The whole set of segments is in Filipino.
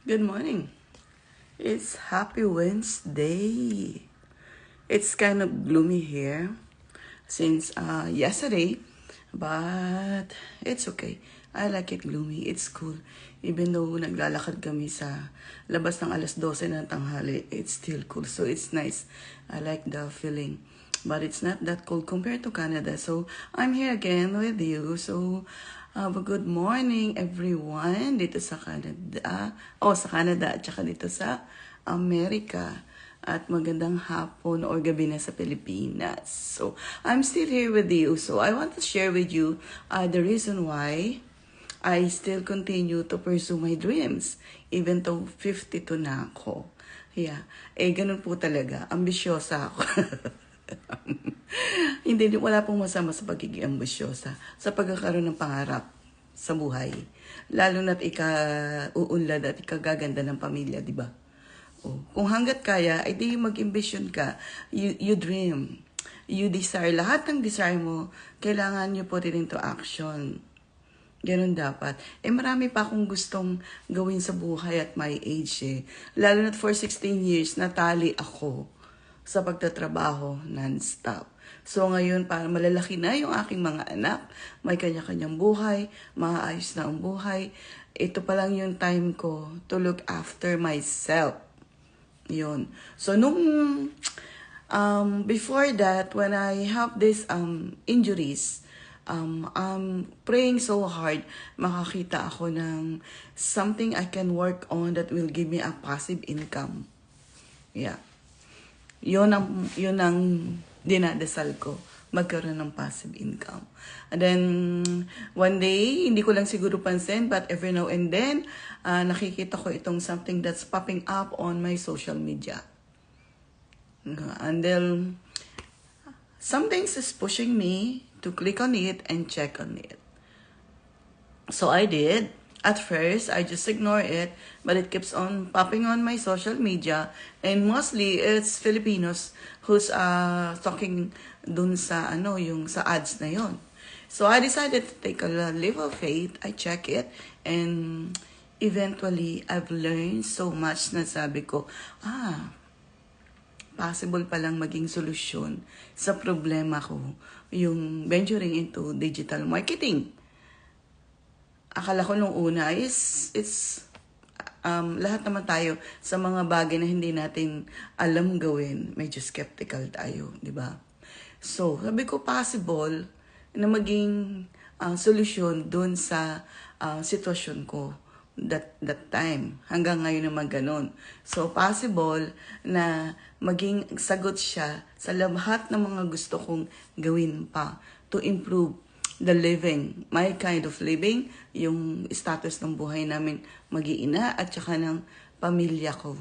Good morning. It's Happy Wednesday. It's kind of gloomy here since yesterday, but it's okay. I like it gloomy. It's cool. Even though naglalakad kami sa labas ng alas 12 ng tanghali, it's still cool. So it's nice. I like the feeling. But it's not that cold compared to Canada. So I'm here again with you. So have a good morning everyone dito sa Canada. Sa Canada at saka dito sa Amerika. At magandang hapon or gabi na sa Pilipinas. So, I'm still here with you. So, I want to share with you the reason why I still continue to pursue my dreams. Even though 52 na ako. Yeah. Ganun po talaga. Ambisyosa ako. Hindi, wala pong masama sa pagiging ambisyosa. Sa pagkakaroon ng pangarap sa buhay. Lalo na't ika-uunlad at ikagaganda ng pamilya, di ba? Kung hanggat kaya, ay di mag-ambition ka. You dream. You desire. Lahat ng desire mo, kailangan nyo po rin into action. Ganun dapat. Marami pa akong gustong gawin sa buhay at my age Lalo na't for 16 years, natali ako sa pagtatrabaho non-stop. So ngayon, para malalaki na yung aking mga anak, may kanya-kanyang buhay, maayos na ang buhay, ito pa lang yung time ko to look after myself. Yun. So, before that, when I have these injuries, I'm praying so hard, makakita ako ng something I can work on that will give me a passive income. Yeah. Yun ang dinadasal ko, magkaroon ng passive income. And then, one day, hindi ko lang siguro pansin, but every now and then, nakikita ko itong something that's popping up on my social media. And then, something is pushing me to click on it and check on it. So I did. At first, I just ignore it, but it keeps on popping on my social media, and mostly it's Filipinos who's talking dun sa yung sa ads na yon. So I decided to take a leap of faith. I check it, and eventually I've learned so much na sabi ko, possible palang maging solusyon sa problema ko yung venturing into digital marketing. Akala ko nung una it's lahat naman tayo sa mga bagay na hindi natin alam gawin, medyo skeptical tayo, di ba? So, sabi ko possible na maging solusyon dun sa sitwasyon ko that time. Hanggang ngayon naman ganun. So, possible na maging sagot siya sa lahat ng mga gusto kong gawin pa to improve the living, my kind of living, yung status ng buhay namin mag-iina at saka ng pamilya ko.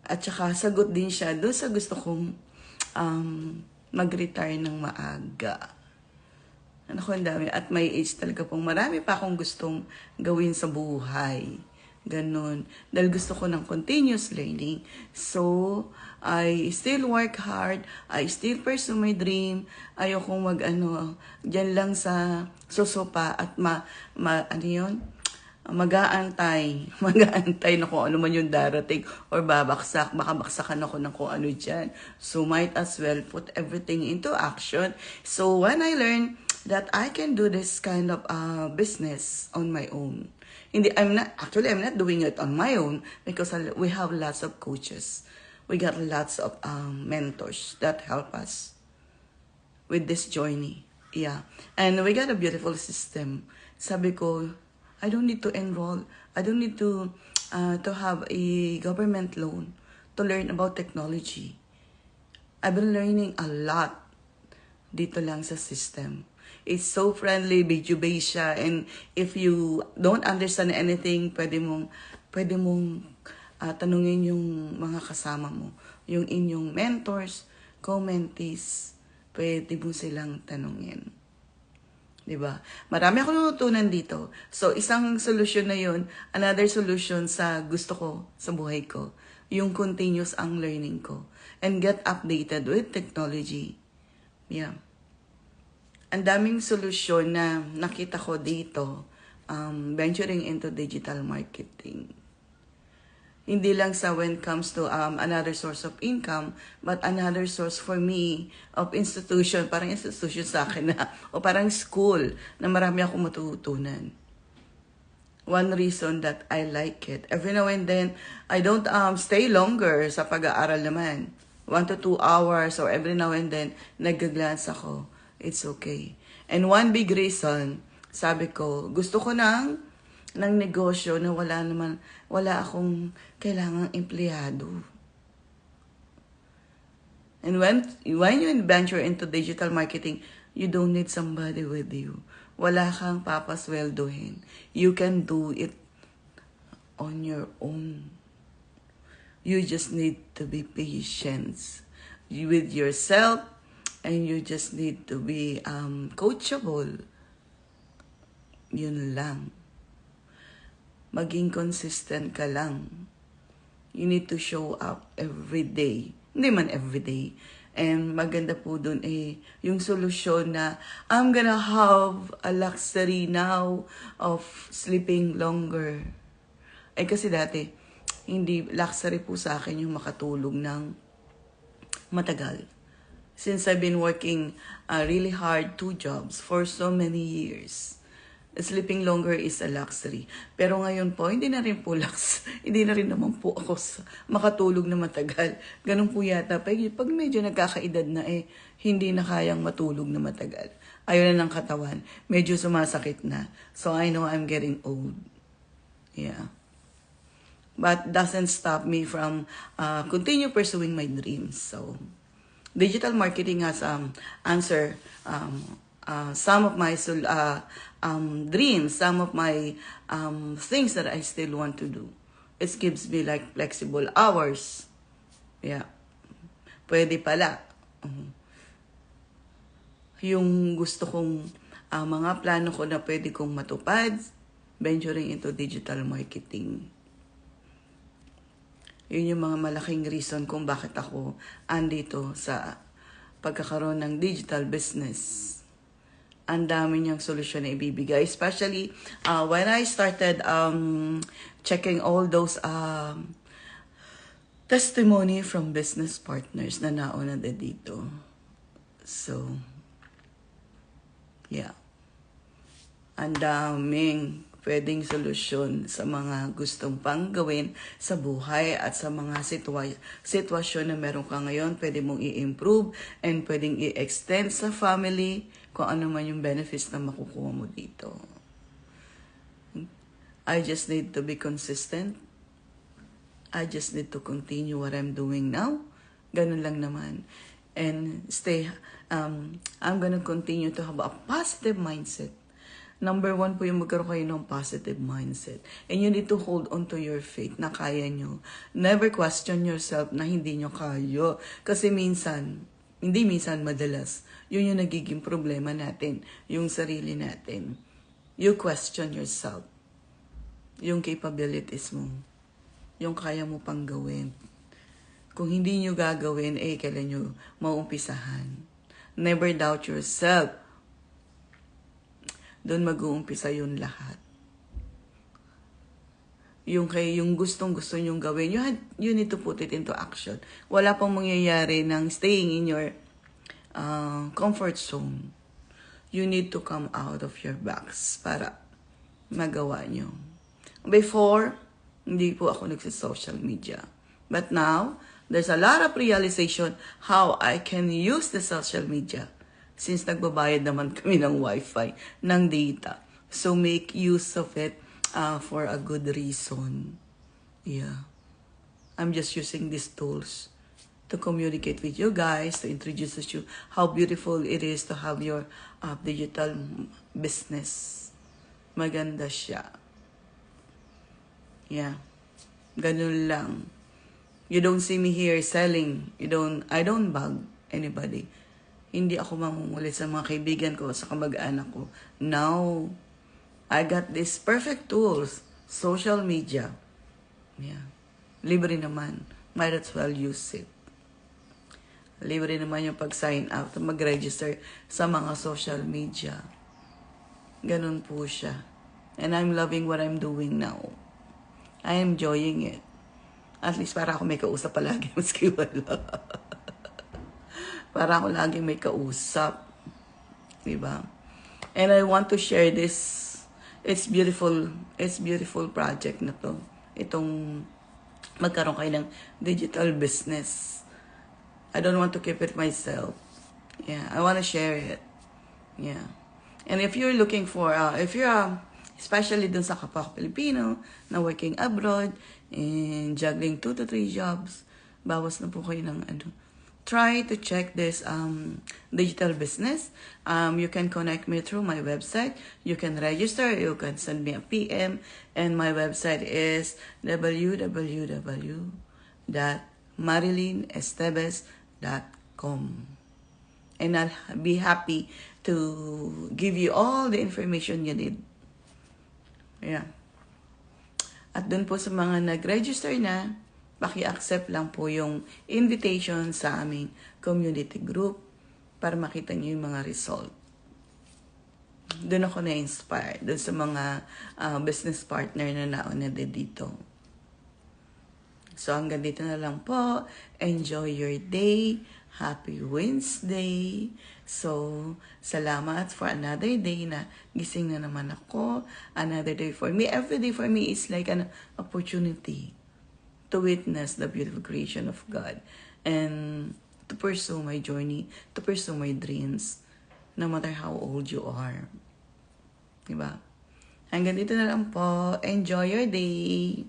At saka sagot din siya doon sa gusto kong mag-retire ng maaga. Ano ko, ang dami. At my age talaga pong marami pa akong gustong gawin sa buhay. Ganun. Dahil gusto ko ng continuous learning. So, I still work hard. I still pursue my dream. Ayokong dyan lang sa susupa at mag-aantay. Mag-aantay na kung ano man yung darating or babaksak. Baka baksakan ako ng kung ano dyan. So, might as well put everything into action. So, when I learned that I can do this kind of business on my own, I'm not doing it on my own because we have lots of coaches. We got lots of mentors that help us with this journey. Yeah. And we got a beautiful system. Sabi ko, I don't need to enroll. I don't need to have a government loan to learn about technology. I've been learning a lot dito lang sa system. It's so friendly, video-based siya, and if you don't understand anything, pwede mong tanungin yung mga kasama mo, yung inyong mentors, commentees, pwede mo silang tanungin. Diba? Marami ako natutunan dito. So, isang solution na yun, another solution sa gusto ko, sa buhay ko, yung continuous ang learning ko, and get updated with technology. Yeah. Ang daming solusyon na nakita ko dito, venturing into digital marketing. Hindi lang sa when it comes to another source of income, but another source for me of institution, parang institution sa akin na, o parang school na marami akong matututunan. One reason that I like it. Every now and then, I don't stay longer sa pag-aaral naman. 1 to 2 hours or every now and then, nag-glance ako. It's okay. And one big reason, sabi ko, gusto ko ng negosyo na wala akong kailangang empleyado. And when you venture into digital marketing, you don't need somebody with you. Wala kang papasweldohin. You can do it on your own. You just need to be patient with yourself, and you just need to be coachable. Yun lang. Maging consistent ka lang. You need to show up every day. Hindi man every day. And maganda po dun yung solusyon na I'm gonna have a luxury now of sleeping longer. Kasi dati, hindi luxury po sa akin yung makatulog ng matagal. Since I've been working really hard 2 jobs for so many years, sleeping longer is a luxury. Pero ngayon po, hindi na rin po hindi na rin naman po ako makatulog na matagal. Ganun po yata. Pag medyo nagkakaedad na hindi na kayang matulog na matagal. Ayaw na ng katawan. Medyo sumasakit na. So I know I'm getting old. Yeah. But doesn't stop me from continue pursuing my dreams. So, digital marketing has answered some of my dreams, some of my things that I still want to do. It gives me like flexible hours. Yeah. Pwede pala. Yung gusto kong mga plano ko na pwede kong matupad, venturing into digital marketing. Yun yung mga malaking reason kung bakit ako andito sa pagkakaroon ng digital business. Ang dami niyang solusyon na ibibigay. Especially when I started checking all those testimony from business partners na nauna na dito. So, yeah. Ang daming pwedeng solusyon sa mga gustong pang gawin sa buhay at sa mga sitwasyon na meron ka ngayon. Pwede mong i-improve and pwedeng i-extend sa family kung ano man yung benefits na makukuha mo dito. I just need to be consistent. I just need to continue what I'm doing now. Ganun lang naman. And I'm gonna continue to have a positive mindset. Number 1 po yung magkaroon kayo ng positive mindset. And you need to hold on to your faith na kaya nyo. Never question yourself na hindi nyo kaya. Kasi madalas, yun yung nagiging problema natin. Yung sarili natin. You question yourself. Yung capabilities mo. Yung kaya mo pang gawin. Kung hindi nyo gagawin, kailan nyo mauumpisahan. Never doubt yourself. Doon mag-uumpisa yun lahat. Yung gustong-gusto nyong gawin, you need to put it into action. Wala pang mangyayari ng staying in your comfort zone. You need to come out of your box para magawa nyo. Before, hindi po ako nagsa-social media. But now, there's a lot of realization how I can use the social media. Since nagbabayad naman kami ng wifi, ng data. So make use of it for a good reason. Yeah. I'm just using these tools to communicate with you guys, to introduce you how beautiful it is to have your digital business. Maganda siya. Yeah. Ganun lang. You don't see me here selling. I don't bug anybody. Hindi ako mamumulit sa mga kaibigan ko, sa kamag-anak ko. No. I got these perfect tools. Social media. Yeah. Libre naman. Might as well use it. Libre naman yung pag-sign up, mag-register sa mga social media. Ganun po siya. And I'm loving what I'm doing now. I am enjoying it. At least para ako may kausap palagi, maski wala. Para ako laging may kausap. Diba? And I want to share this. It's beautiful project na to. Itong magkaroon kayo ng digital business. I don't want to keep it myself. Yeah, I want to share it. Yeah. And if you're looking for, especially dun sa kapwa ko Pilipino na working abroad and juggling 2 to 3 jobs, bawas na po kayo ng try to check this digital business. You can connect me through my website. You can register. You can send me a PM. And my website is www.marilinestebes.com. And I'll be happy to give you all the information you need. Yeah. At dun po sa mga nag-register na, paki-accept lang po yung invitation sa aming community group para makita niyo yung mga result. Doon ako na-inspire. Doon sa mga business partner na nauna dito. So hanggang dito na lang po. Enjoy your day. Happy Wednesday. So, salamat for another day na gising na naman ako. Another day for me. Every day for me is like an opportunity to witness the beautiful creation of God and to pursue my journey, to pursue my dreams, no matter how old you are. Diba? Hanggang dito na lang po. Enjoy your day.